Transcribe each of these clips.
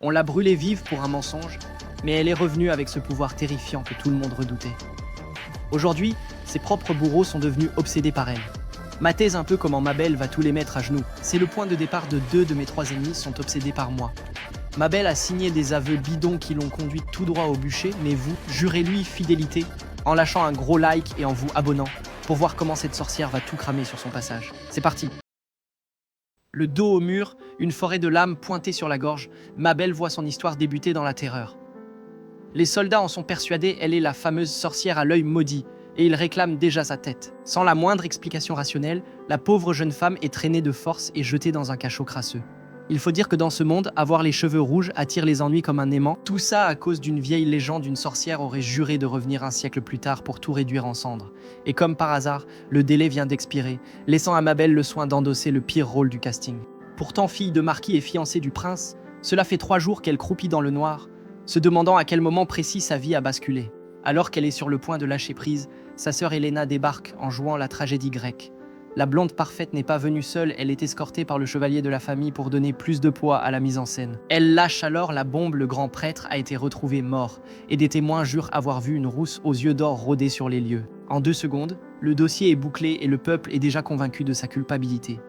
On l'a brûlée vive pour un mensonge, mais elle est revenue avec ce pouvoir terrifiant que tout le monde redoutait. Aujourd'hui, ses propres bourreaux sont devenus obsédés par elle. Ma thèse un peu comment Mabel va tous les mettre à genoux. C'est le point de départ de 2 de mes 3 ennemis sont obsédés par moi. Mabel a signé des aveux bidons qui l'ont conduit tout droit au bûcher, mais vous, jurez-lui fidélité en lâchant un gros like et en vous abonnant pour voir comment cette sorcière va tout cramer sur son passage. C'est parti. Le dos au mur, une forêt de lames pointée sur la gorge, Mabel voit son histoire débuter dans la terreur. Les soldats en sont persuadés, elle est la fameuse sorcière à l'œil maudit, et ils réclament déjà sa tête. Sans la moindre explication rationnelle, la pauvre jeune femme est traînée de force et jetée dans un cachot crasseux. Il faut dire que dans ce monde, avoir les cheveux rouges attire les ennuis comme un aimant. Tout ça à cause d'une vieille légende, une sorcière aurait juré de revenir un siècle plus tard pour tout réduire en cendres. Et comme par hasard, le délai vient d'expirer, laissant à Mabel le soin d'endosser le pire rôle du casting. Pourtant fille de marquis et fiancée du prince, cela fait 3 jours qu'elle croupit dans le noir, se demandant à quel moment précis sa vie a basculé. Alors qu'elle est sur le point de lâcher prise, sa sœur Helena débarque en jouant la tragédie grecque. La blonde parfaite n'est pas venue seule, elle est escortée par le chevalier de la famille pour donner plus de poids à la mise en scène. Elle lâche alors la bombe, le grand prêtre a été retrouvé mort, et des témoins jurent avoir vu une rousse aux yeux d'or rôder sur les lieux. En 2 secondes, le dossier est bouclé et le peuple est déjà convaincu de sa culpabilité.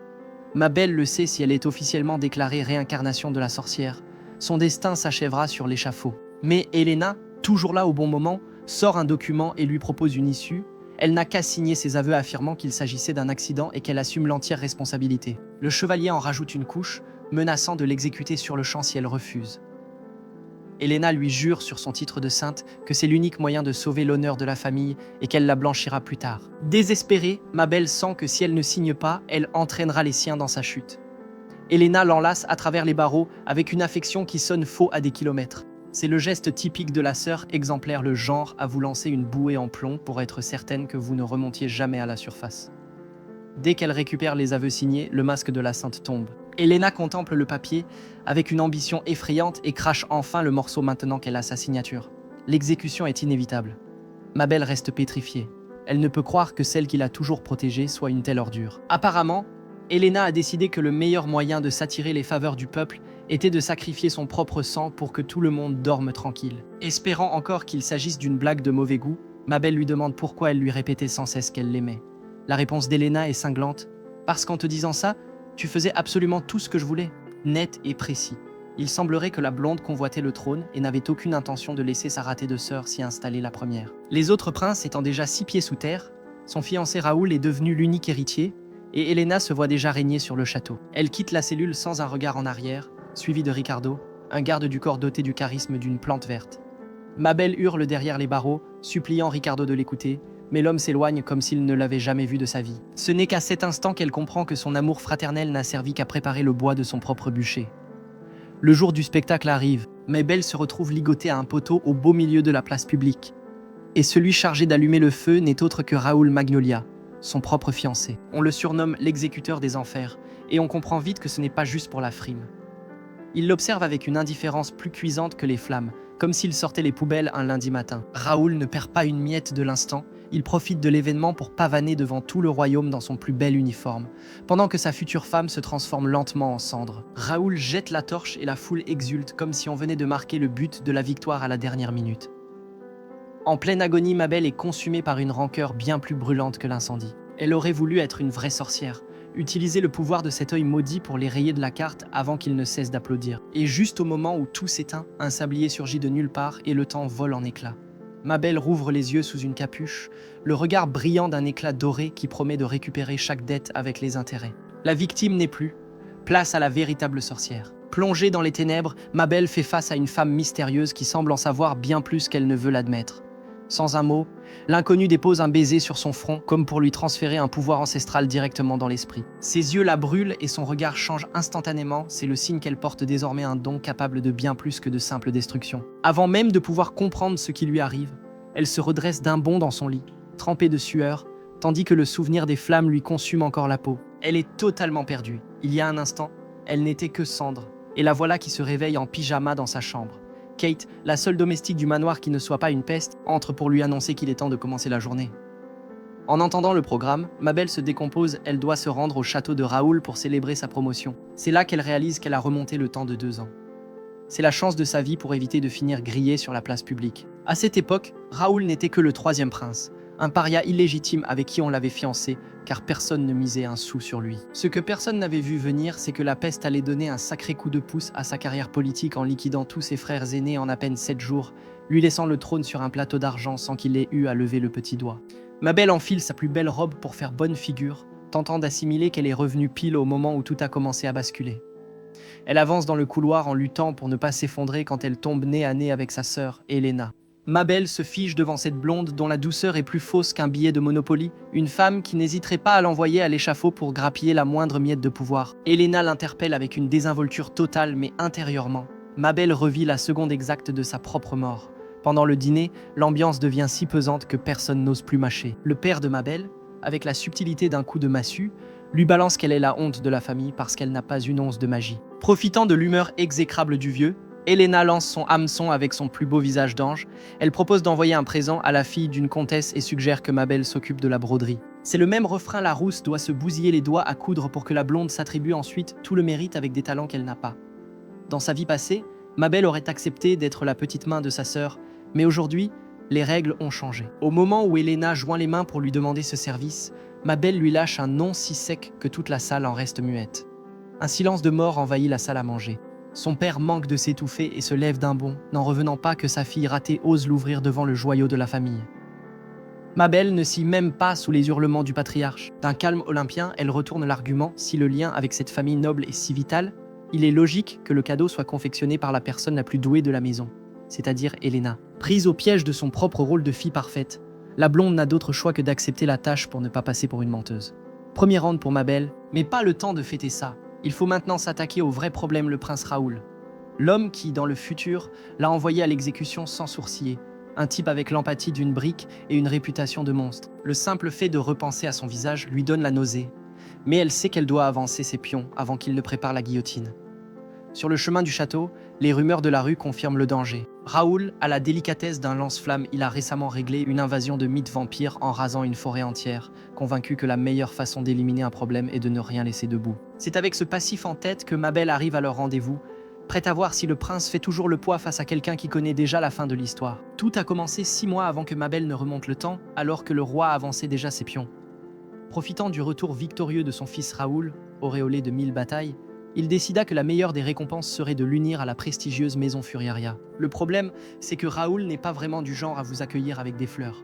Mabel le sait, si elle est officiellement déclarée réincarnation de la sorcière, son destin s'achèvera sur l'échafaud. Mais Helena, toujours là au bon moment, sort un document et lui propose une issue. Elle n'a qu'à signer ses aveux affirmant qu'il s'agissait d'un accident et qu'elle assume l'entière responsabilité. Le chevalier en rajoute une couche, menaçant de l'exécuter sur le champ si elle refuse. Helena lui jure sur son titre de sainte que c'est l'unique moyen de sauver l'honneur de la famille et qu'elle la blanchira plus tard. Désespérée, Mabel sent que si elle ne signe pas, elle entraînera les siens dans sa chute. Helena l'enlace à travers les barreaux avec une affection qui sonne faux à des kilomètres. C'est le geste typique de la sœur exemplaire, le genre à vous lancer une bouée en plomb pour être certaine que vous ne remontiez jamais à la surface. Dès qu'elle récupère les aveux signés, le masque de la sainte tombe. Helena contemple le papier avec une ambition effrayante et crache enfin le morceau maintenant qu'elle a sa signature. L'exécution est inévitable. Mabel reste pétrifiée. Elle ne peut croire que celle qui l'a toujours protégée soit une telle ordure. Apparemment, Helena a décidé que le meilleur moyen de s'attirer les faveurs du peuple était de sacrifier son propre sang pour que tout le monde dorme tranquille. Espérant encore qu'il s'agisse d'une blague de mauvais goût, Mabel lui demande pourquoi elle lui répétait sans cesse qu'elle l'aimait. La réponse d'Helena est cinglante. « Parce qu'en te disant ça, tu faisais absolument tout ce que je voulais. » Net et précis. Il semblerait que la blonde convoitait le trône et n'avait aucune intention de laisser sa ratée de sœur s'y installer la première. Les autres princes étant déjà 6 pieds sous terre, son fiancé Raoul est devenu l'unique héritier, et Helena se voit déjà régner sur le château. Elle quitte la cellule sans un regard en arrière, suivi de Ricardo, un garde du corps doté du charisme d'une plante verte. Mabel hurle derrière les barreaux, suppliant Ricardo de l'écouter, mais l'homme s'éloigne comme s'il ne l'avait jamais vu de sa vie. Ce n'est qu'à cet instant qu'elle comprend que son amour fraternel n'a servi qu'à préparer le bois de son propre bûcher. Le jour du spectacle arrive, Mabel se retrouve ligotée à un poteau au beau milieu de la place publique. Et celui chargé d'allumer le feu n'est autre que Raoul Magnolia, son propre fiancé. On le surnomme l'exécuteur des enfers, et on comprend vite que ce n'est pas juste pour la frime. Il l'observe avec une indifférence plus cuisante que les flammes, comme s'il sortait les poubelles un lundi matin. Raoul ne perd pas une miette de l'instant, il profite de l'événement pour pavaner devant tout le royaume dans son plus bel uniforme, pendant que sa future femme se transforme lentement en cendres. Raoul jette la torche et la foule exulte comme si on venait de marquer le but de la victoire à la dernière minute. En pleine agonie, Mabel est consumée par une rancœur bien plus brûlante que l'incendie. Elle aurait voulu être une vraie sorcière, utiliser le pouvoir de cet œil maudit pour les rayer de la carte avant qu'il ne cesse d'applaudir. Et juste au moment où tout s'éteint, un sablier surgit de nulle part et le temps vole en éclats. Mabel rouvre les yeux sous une capuche, le regard brillant d'un éclat doré qui promet de récupérer chaque dette avec les intérêts. La victime n'est plus, place à la véritable sorcière. Plongée dans les ténèbres, Mabel fait face à une femme mystérieuse qui semble en savoir bien plus qu'elle ne veut l'admettre. Sans un mot, l'inconnu dépose un baiser sur son front, comme pour lui transférer un pouvoir ancestral directement dans l'esprit. Ses yeux la brûlent et son regard change instantanément, c'est le signe qu'elle porte désormais un don capable de bien plus que de simple destruction. Avant même de pouvoir comprendre ce qui lui arrive, elle se redresse d'un bond dans son lit, trempée de sueur, tandis que le souvenir des flammes lui consume encore la peau. Elle est totalement perdue. Il y a un instant, elle n'était que cendre, et la voilà qui se réveille en pyjama dans sa chambre. Kate, la seule domestique du manoir qui ne soit pas une peste, entre pour lui annoncer qu'il est temps de commencer la journée. En entendant le programme, Mabel se décompose, elle doit se rendre au château de Raoul pour célébrer sa promotion. C'est là qu'elle réalise qu'elle a remonté le temps de 2 ans. C'est la chance de sa vie pour éviter de finir grillé sur la place publique. À cette époque, Raoul n'était que le troisième prince, un paria illégitime avec qui on l'avait fiancé, car personne ne misait un sou sur lui. Ce que personne n'avait vu venir, c'est que la peste allait donner un sacré coup de pouce à sa carrière politique en liquidant tous ses frères aînés en à peine 7 jours, lui laissant le trône sur un plateau d'argent sans qu'il ait eu à lever le petit doigt. Mabel enfile sa plus belle robe pour faire bonne figure, tentant d'assimiler qu'elle est revenue pile au moment où tout a commencé à basculer. Elle avance dans le couloir en luttant pour ne pas s'effondrer quand elle tombe nez à nez avec sa sœur, Elena. Mabel se fige devant cette blonde dont la douceur est plus fausse qu'un billet de Monopoly, une femme qui n'hésiterait pas à l'envoyer à l'échafaud pour grappiller la moindre miette de pouvoir. Elena l'interpelle avec une désinvolture totale mais intérieurement. Mabel revit la seconde exacte de sa propre mort. Pendant le dîner, l'ambiance devient si pesante que personne n'ose plus mâcher. Le père de Mabel, avec la subtilité d'un coup de massue, lui balance qu'elle est la honte de la famille parce qu'elle n'a pas une once de magie. Profitant de l'humeur exécrable du vieux, Elena lance son hameçon avec son plus beau visage d'ange. Elle propose d'envoyer un présent à la fille d'une comtesse et suggère que Mabel s'occupe de la broderie. C'est le même refrain, la rousse doit se bousiller les doigts à coudre pour que la blonde s'attribue ensuite tout le mérite avec des talents qu'elle n'a pas. Dans sa vie passée, Mabel aurait accepté d'être la petite main de sa sœur, mais aujourd'hui, les règles ont changé. Au moment où Elena joint les mains pour lui demander ce service, Mabel lui lâche un non si sec que toute la salle en reste muette. Un silence de mort envahit la salle à manger. Son père manque de s'étouffer et se lève d'un bond, n'en revenant pas que sa fille ratée ose l'ouvrir devant le joyau de la famille. Mabel ne scie même pas sous les hurlements du patriarche. D'un calme olympien, elle retourne l'argument: si le lien avec cette famille noble est si vital, il est logique que le cadeau soit confectionné par la personne la plus douée de la maison, c'est-à-dire Elena. Prise au piège de son propre rôle de fille parfaite, la blonde n'a d'autre choix que d'accepter la tâche pour ne pas passer pour une menteuse. Premier round pour Mabel, mais pas le temps de fêter ça. Il faut maintenant s'attaquer au vrai problème, le prince Raoul. L'homme qui, dans le futur, l'a envoyé à l'exécution sans sourciller. Un type avec l'empathie d'une brique et une réputation de monstre. Le simple fait de repenser à son visage lui donne la nausée. Mais elle sait qu'elle doit avancer ses pions avant qu'il ne prépare la guillotine. Sur le chemin du château, les rumeurs de la rue confirment le danger. Raoul a la délicatesse d'un lance-flamme. Il a récemment réglé une invasion de mythes vampires en rasant une forêt entière, convaincu que la meilleure façon d'éliminer un problème est de ne rien laisser debout. C'est avec ce passif en tête que Mabel arrive à leur rendez-vous, prête à voir si le prince fait toujours le poids face à quelqu'un qui connaît déjà la fin de l'histoire. Tout a commencé 6 mois avant que Mabel ne remonte le temps, alors que le roi avançait déjà ses pions. Profitant du retour victorieux de son fils Raoul, auréolé de 1000 batailles, il décida que la meilleure des récompenses serait de l'unir à la prestigieuse maison Furiaria. Le problème, c'est que Raoul n'est pas vraiment du genre à vous accueillir avec des fleurs.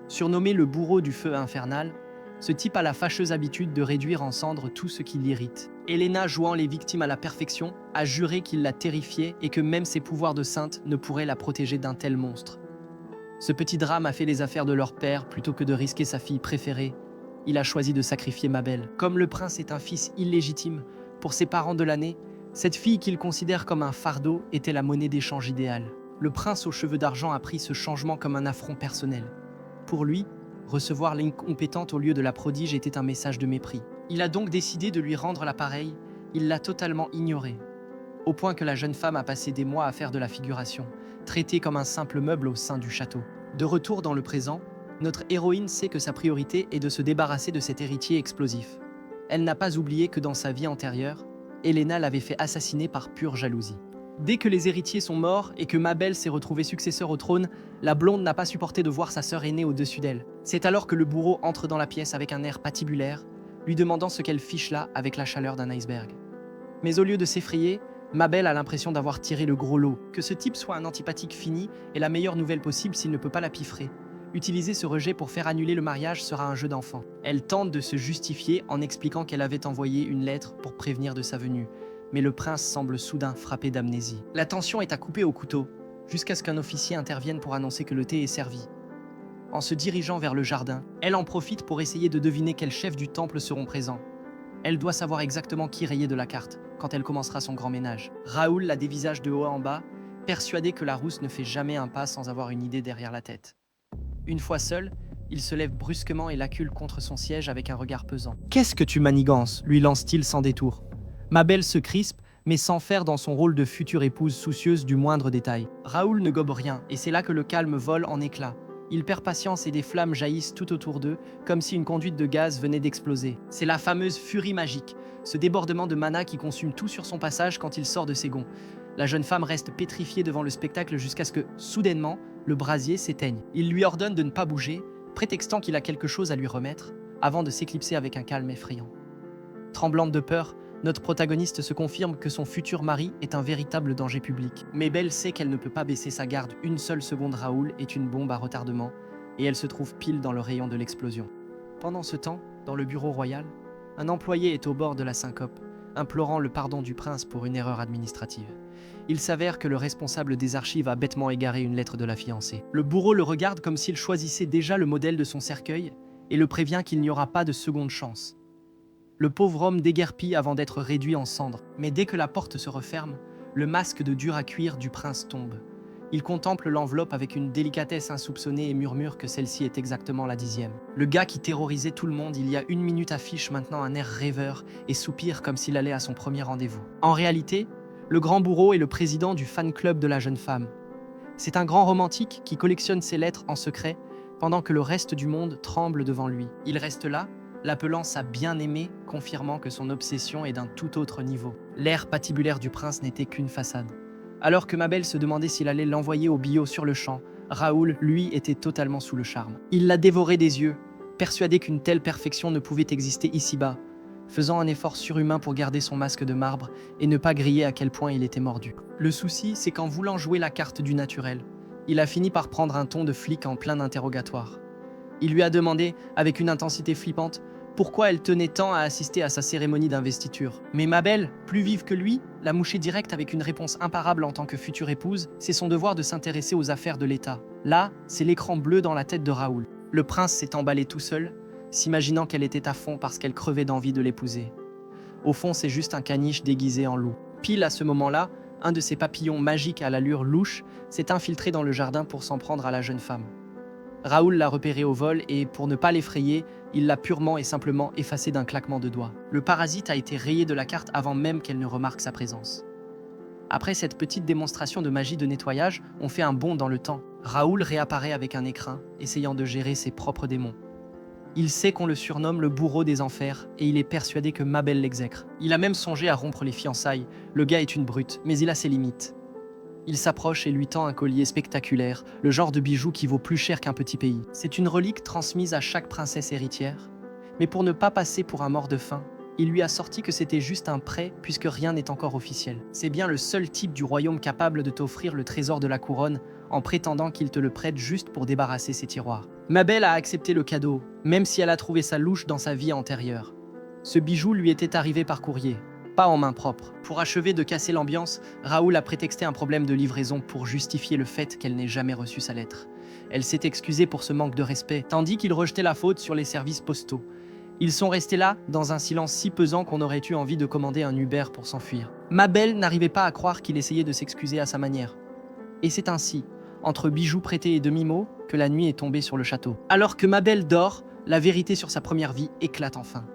Surnommé le bourreau du feu infernal, ce type a la fâcheuse habitude de réduire en cendres tout ce qui l'irrite. Elena, jouant les victimes à la perfection, a juré qu'il la terrifiait et que même ses pouvoirs de sainte ne pourraient la protéger d'un tel monstre. Ce petit drame a fait les affaires de leur père plutôt que de risquer sa fille préférée. Il a choisi de sacrifier Mabel. Comme le prince est un fils illégitime, pour ses parents de l'année, cette fille qu'il considère comme un fardeau était la monnaie d'échange idéale. Le prince aux cheveux d'argent a pris ce changement comme un affront personnel. Pour lui, recevoir l'incompétente au lieu de la prodige était un message de mépris. Il a donc décidé de lui rendre l'appareil. Il l'a totalement ignoré, au point que la jeune femme a passé des mois à faire de la figuration, traitée comme un simple meuble au sein du château. De retour dans le présent, notre héroïne sait que sa priorité est de se débarrasser de cet héritier explosif. Elle n'a pas oublié que dans sa vie antérieure, Elena l'avait fait assassiner par pure jalousie. Dès que les héritiers sont morts et que Mabel s'est retrouvée successeur au trône, la blonde n'a pas supporté de voir sa sœur aînée au-dessus d'elle. C'est alors que le bourreau entre dans la pièce avec un air patibulaire, lui demandant ce qu'elle fiche là avec la chaleur d'un iceberg. Mais au lieu de s'effrayer, Mabel a l'impression d'avoir tiré le gros lot. Que ce type soit un antipathique fini est la meilleure nouvelle possible s'il ne peut pas la piffrer. Utiliser ce rejet pour faire annuler le mariage sera un jeu d'enfant. Elle tente de se justifier en expliquant qu'elle avait envoyé une lettre pour prévenir de sa venue, mais le prince semble soudain frappé d'amnésie. La tension est à couper au couteau, jusqu'à ce qu'un officier intervienne pour annoncer que le thé est servi. En se dirigeant vers le jardin, elle en profite pour essayer de deviner quels chefs du temple seront présents. Elle doit savoir exactement qui rayer de la carte quand elle commencera son grand ménage. Raoul la dévisage de haut en bas, persuadé que la rousse ne fait jamais un pas sans avoir une idée derrière la tête. Une fois seul, il se lève brusquement et l'accule contre son siège avec un regard pesant. « Qu'est-ce que tu manigances ?» lui lance-t-il sans détour. Mabel se crispe, mais s'enferre dans son rôle de future épouse soucieuse du moindre détail. Raoul ne gobe rien, et c'est là que le calme vole en éclats. Il perd patience et des flammes jaillissent tout autour d'eux, comme si une conduite de gaz venait d'exploser. C'est la fameuse furie magique, ce débordement de mana qui consume tout sur son passage quand il sort de ses gonds. La jeune femme reste pétrifiée devant le spectacle jusqu'à ce que, soudainement, le brasier s'éteigne. Il lui ordonne de ne pas bouger, prétextant qu'il a quelque chose à lui remettre, avant de s'éclipser avec un calme effrayant. Tremblante de peur, notre protagoniste se confirme que son futur mari est un véritable danger public. Mais Belle sait qu'elle ne peut pas baisser sa garde une seule seconde. Raoul est une bombe à retardement, et elle se trouve pile dans le rayon de l'explosion. Pendant ce temps, dans le bureau royal, un employé est au bord de la syncope, implorant le pardon du prince pour une erreur administrative. Il s'avère que le responsable des archives a bêtement égaré une lettre de la fiancée. Le bourreau le regarde comme s'il choisissait déjà le modèle de son cercueil et le prévient qu'il n'y aura pas de seconde chance. Le pauvre homme déguerpit avant d'être réduit en cendres, mais dès que la porte se referme, le masque de dur à cuire du prince tombe. Il contemple l'enveloppe avec une délicatesse insoupçonnée et murmure que celle-ci est exactement la 10e. Le gars qui terrorisait tout le monde il y a 1 minute affiche maintenant un air rêveur et soupire comme s'il allait à son premier rendez-vous. En réalité, le grand bourreau est le président du fan club de la jeune femme. C'est un grand romantique qui collectionne ses lettres en secret pendant que le reste du monde tremble devant lui. Il reste là, l'appelant sa bien-aimée, confirmant que son obsession est d'un tout autre niveau. L'air patibulaire du prince n'était qu'une façade. Alors que Mabel se demandait s'il allait l'envoyer au billot sur le champ, Raoul, lui, était totalement sous le charme. Il la dévorait des yeux, persuadé qu'une telle perfection ne pouvait exister ici-bas, faisant un effort surhumain pour garder son masque de marbre et ne pas griller à quel point il était mordu. Le souci, c'est qu'en voulant jouer la carte du naturel, il a fini par prendre un ton de flic en plein interrogatoire. Il lui a demandé, avec une intensité flippante, pourquoi elle tenait tant à assister à sa cérémonie d'investiture. Mais Mabel, plus vive que lui, l'a mouché direct avec une réponse imparable en tant que future épouse, c'est son devoir de s'intéresser aux affaires de l'État. Là, c'est l'écran bleu dans la tête de Raoul. Le prince s'est emballé tout seul, s'imaginant qu'elle était à fond parce qu'elle crevait d'envie de l'épouser. Au fond, c'est juste un caniche déguisé en loup. Pile à ce moment-là, un de ces papillons magiques à l'allure louche s'est infiltré dans le jardin pour s'en prendre à la jeune femme. Raoul l'a repéré au vol et, pour ne pas l'effrayer, il l'a purement et simplement effacé d'un claquement de doigts. Le parasite a été rayé de la carte avant même qu'elle ne remarque sa présence. Après cette petite démonstration de magie de nettoyage, on fait un bond dans le temps. Raoul réapparaît avec un écrin, essayant de gérer ses propres démons. Il sait qu'on le surnomme le bourreau des enfers et il est persuadé que Mabel l'exècre. Il a même songé à rompre les fiançailles. Le gars est une brute, mais il a ses limites. Il s'approche et lui tend un collier spectaculaire, le genre de bijou qui vaut plus cher qu'un petit pays. C'est une relique transmise à chaque princesse héritière. Mais pour ne pas passer pour un mort de faim, il lui a sorti que c'était juste un prêt puisque rien n'est encore officiel. C'est bien le seul type du royaume capable de t'offrir le trésor de la couronne en prétendant qu'il te le prête juste pour débarrasser ses tiroirs. Mabel a accepté le cadeau, même si elle a trouvé ça louche dans sa vie antérieure. Ce bijou lui était arrivé par courrier, pas en main propre. Pour achever de casser l'ambiance, Raoul a prétexté un problème de livraison pour justifier le fait qu'elle n'ait jamais reçu sa lettre. Elle s'est excusée pour ce manque de respect, tandis qu'il rejetait la faute sur les services postaux. Ils sont restés là, dans un silence si pesant qu'on aurait eu envie de commander un Uber pour s'enfuir. Mabel n'arrivait pas à croire qu'il essayait de s'excuser à sa manière. Et c'est ainsi, entre bijoux prêtés et demi-mots, que la nuit est tombée sur le château. Alors que Mabel dort, la vérité sur sa première vie éclate enfin.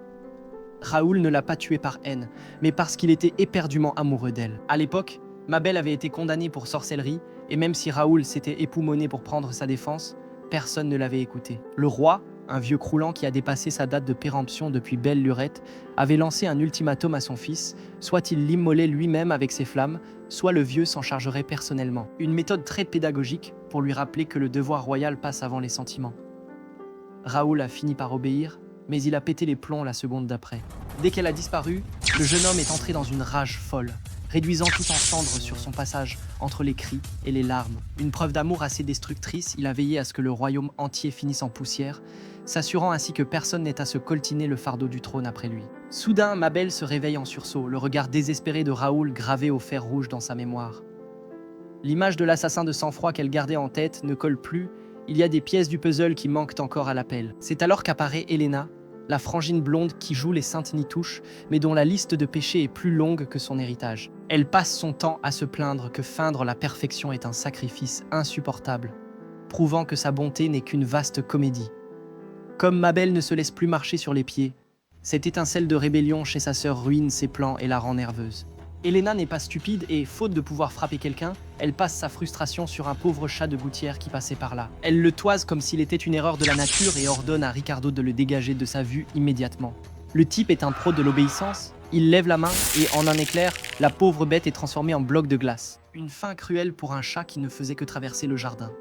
Raoul ne l'a pas tuée par haine, mais parce qu'il était éperdument amoureux d'elle. À l'époque, Mabel avait été condamnée pour sorcellerie, et même si Raoul s'était époumoné pour prendre sa défense, personne ne l'avait écouté. Le roi, un vieux croulant qui a dépassé sa date de péremption depuis belle lurette, avait lancé un ultimatum à son fils, soit il l'immolait lui-même avec ses flammes, soit le vieux s'en chargerait personnellement. Une méthode très pédagogique pour lui rappeler que le devoir royal passe avant les sentiments. Raoul a fini par obéir, mais il a pété les plombs la seconde d'après. Dès qu'elle a disparu, le jeune homme est entré dans une rage folle, réduisant tout en cendres sur son passage entre les cris et les larmes. Une preuve d'amour assez destructrice, il a veillé à ce que le royaume entier finisse en poussière, s'assurant ainsi que personne n'ait à se coltiner le fardeau du trône après lui. Soudain, Mabel se réveille en sursaut, le regard désespéré de Raoul gravé au fer rouge dans sa mémoire. L'image de l'assassin de sang-froid qu'elle gardait en tête ne colle plus, il y a des pièces du puzzle qui manquent encore à l'appel. C'est alors qu'apparaît Elena, la frangine blonde qui joue les saintes nitouches, mais dont la liste de péchés est plus longue que son héritage. Elle passe son temps à se plaindre que feindre la perfection est un sacrifice insupportable, prouvant que sa bonté n'est qu'une vaste comédie. Comme Mabel ne se laisse plus marcher sur les pieds, cette étincelle de rébellion chez sa sœur ruine ses plans et la rend nerveuse. Elena n'est pas stupide et, faute de pouvoir frapper quelqu'un, elle passe sa frustration sur un pauvre chat de gouttière qui passait par là. Elle le toise comme s'il était une erreur de la nature et ordonne à Ricardo de le dégager de sa vue immédiatement. Le type est un pro de l'obéissance, Il lève la main et, en un éclair, la pauvre bête est transformée en bloc de glace. Une fin cruelle pour un chat qui ne faisait que traverser le jardin.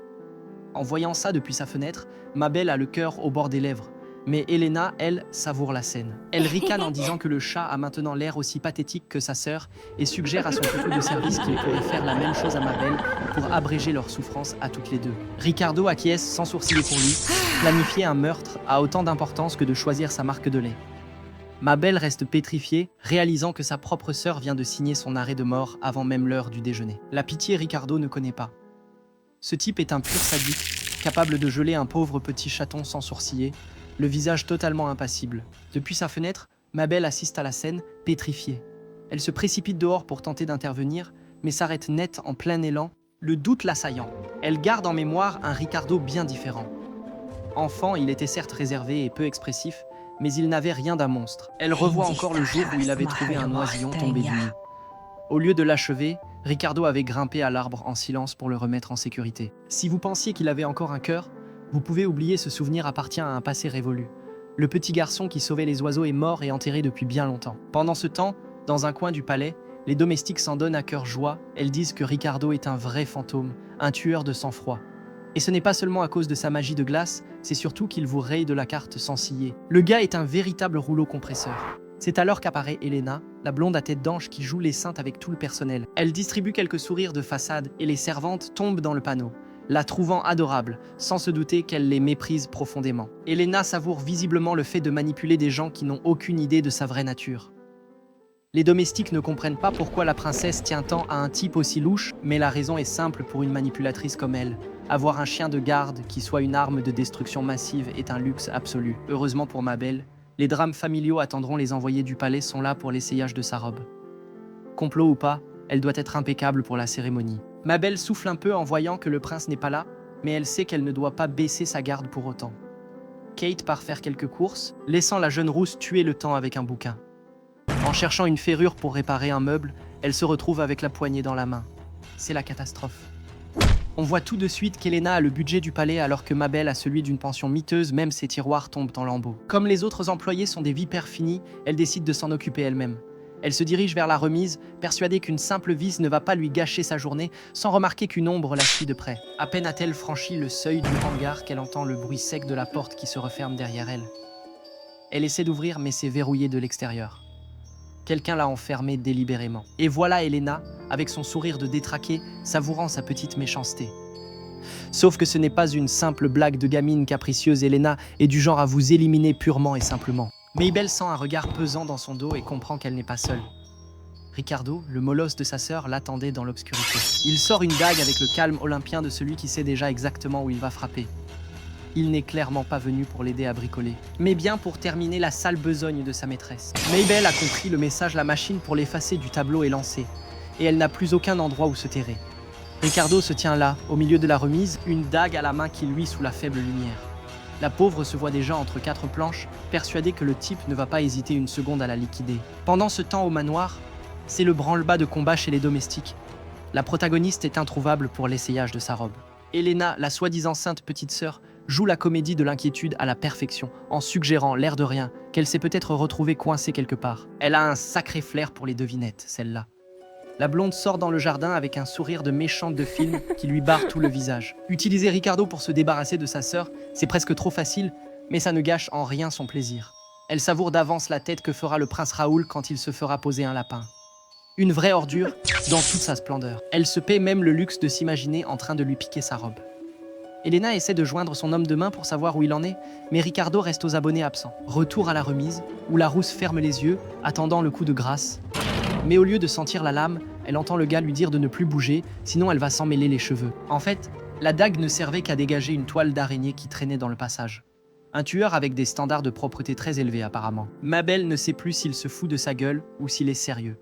En voyant ça depuis sa fenêtre, Mabel a le cœur au bord des lèvres. Mais Elena, elle, savoure la scène. Elle ricane en disant que le chat a maintenant l'air aussi pathétique que sa sœur et suggère à son couteau de service qu'il pourrait faire la même chose à Mabel pour abréger leur souffrance à toutes les deux. Ricardo acquiesce sans sourciller pour lui. Planifier un meurtre a autant d'importance que de choisir sa marque de lait. Mabel reste pétrifiée, réalisant que sa propre sœur vient de signer son arrêt de mort avant même l'heure du déjeuner. La pitié, Ricardo ne connaît pas. Ce type est un pur sadique, capable de geler un pauvre petit chaton sans sourciller, le visage totalement impassible. Depuis sa fenêtre, Mabel assiste à la scène, pétrifiée. Elle se précipite dehors pour tenter d'intervenir, mais s'arrête net en plein élan, le doute l'assaillant. Elle garde en mémoire un Ricardo bien différent. Enfant, il était certes réservé et peu expressif, mais il n'avait rien d'un monstre. Elle revoit encore le jour où il avait trouvé un oisillon tombé du nid. Au lieu de l'achever, Ricardo avait grimpé à l'arbre en silence pour le remettre en sécurité. Si vous pensiez qu'il avait encore un cœur, vous pouvez oublier, ce souvenir appartient à un passé révolu. Le petit garçon qui sauvait les oiseaux est mort et enterré depuis bien longtemps. Pendant ce temps, dans un coin du palais, les domestiques s'en donnent à cœur joie. Elles disent que Ricardo est un vrai fantôme, un tueur de sang-froid. Et ce n'est pas seulement à cause de sa magie de glace, c'est surtout qu'il vous raye de la carte sans ciller. Le gars est un véritable rouleau compresseur. C'est alors qu'apparaît Elena, la blonde à tête d'ange qui joue les saintes avec tout le personnel. Elle distribue quelques sourires de façade et les servantes tombent dans le panneau, la trouvant adorable, sans se douter qu'elle les méprise profondément. Elena savoure visiblement le fait de manipuler des gens qui n'ont aucune idée de sa vraie nature. Les domestiques ne comprennent pas pourquoi la princesse tient tant à un type aussi louche, mais la raison est simple pour une manipulatrice comme elle. Avoir un chien de garde qui soit une arme de destruction massive est un luxe absolu. Heureusement pour Mabel, les drames familiaux attendront les envoyés du palais sont là pour l'essayage de sa robe. Complot ou pas, elle doit être impeccable pour la cérémonie. Mabel souffle un peu en voyant que le prince n'est pas là, mais elle sait qu'elle ne doit pas baisser sa garde pour autant. Kate part faire quelques courses, laissant la jeune rousse tuer le temps avec un bouquin. En cherchant une ferrure pour réparer un meuble, elle se retrouve avec la poignée dans la main. C'est la catastrophe. On voit tout de suite qu'Elena a le budget du palais alors que Mabel a celui d'une pension miteuse, même ses tiroirs tombent en lambeaux. Comme les autres employés sont des vipères finies, elle décide de s'en occuper elle-même. Elle se dirige vers la remise, persuadée qu'une simple vis ne va pas lui gâcher sa journée, sans remarquer qu'une ombre la suit de près. À peine a-t-elle franchi le seuil du hangar qu'elle entend le bruit sec de la porte qui se referme derrière elle. Elle essaie d'ouvrir, mais c'est verrouillé de l'extérieur. Quelqu'un l'a enfermée délibérément. Et voilà Elena, avec son sourire de détraqué, savourant sa petite méchanceté. Sauf que ce n'est pas une simple blague de gamine capricieuse. Elena est du genre à vous éliminer purement et simplement. Mabel sent un regard pesant dans son dos et comprend qu'elle n'est pas seule. Ricardo, le molosse de sa sœur, l'attendait dans l'obscurité. Il sort une dague avec le calme olympien de celui qui sait déjà exactement où il va frapper. Il n'est clairement pas venu pour l'aider à bricoler, mais bien pour terminer la sale besogne de sa maîtresse. Mabel a compris le message, la machine pour l'effacer du tableau est lancée, et elle n'a plus aucun endroit où se terrer. Ricardo se tient là, au milieu de la remise, une dague à la main qui luit sous la faible lumière. La pauvre se voit déjà entre quatre planches, persuadée que le type ne va pas hésiter une seconde à la liquider. Pendant ce temps au manoir, c'est le branle-bas de combat chez les domestiques. La protagoniste est introuvable pour l'essayage de sa robe. Elena, la soi-disant sainte petite sœur, joue la comédie de l'inquiétude à la perfection, en suggérant, l'air de rien, qu'elle s'est peut-être retrouvée coincée quelque part. Elle a un sacré flair pour les devinettes, celle-là. La blonde sort dans le jardin avec un sourire de méchante de film qui lui barre tout le visage. Utiliser Ricardo pour se débarrasser de sa sœur, c'est presque trop facile, mais ça ne gâche en rien son plaisir. Elle savoure d'avance la tête que fera le prince Raoul quand il se fera poser un lapin. Une vraie ordure dans toute sa splendeur. Elle se paie même le luxe de s'imaginer en train de lui piquer sa robe. Elena essaie de joindre son homme de main pour savoir où il en est, mais Ricardo reste aux abonnés absents. Retour à la remise, où la rousse ferme les yeux, attendant le coup de grâce. Mais au lieu de sentir la lame, elle entend le gars lui dire de ne plus bouger, sinon elle va s'en mêler les cheveux. En fait, la dague ne servait qu'à dégager une toile d'araignée qui traînait dans le passage. Un tueur avec des standards de propreté très élevés apparemment. Mabel ne sait plus s'il se fout de sa gueule ou s'il est sérieux.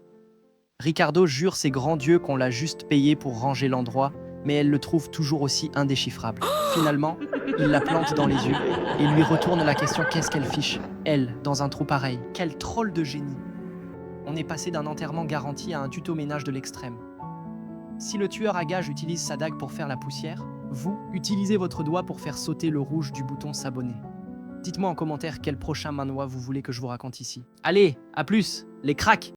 Ricardo jure ses grands dieux qu'on l'a juste payé pour ranger l'endroit, mais elle le trouve toujours aussi indéchiffrable. Finalement, il la plante dans les yeux et lui retourne la question: qu'est-ce qu'elle fiche, elle, dans un trou pareil? Quel troll de génie! On est passé d'un enterrement garanti à un tuto-ménage de l'extrême. Si le tueur à gages utilise sa dague pour faire la poussière, vous, utilisez votre doigt pour faire sauter le rouge du bouton s'abonner. Dites-moi en commentaire quel prochain manhwa vous voulez que je vous raconte ici. Allez, à plus! Les cracks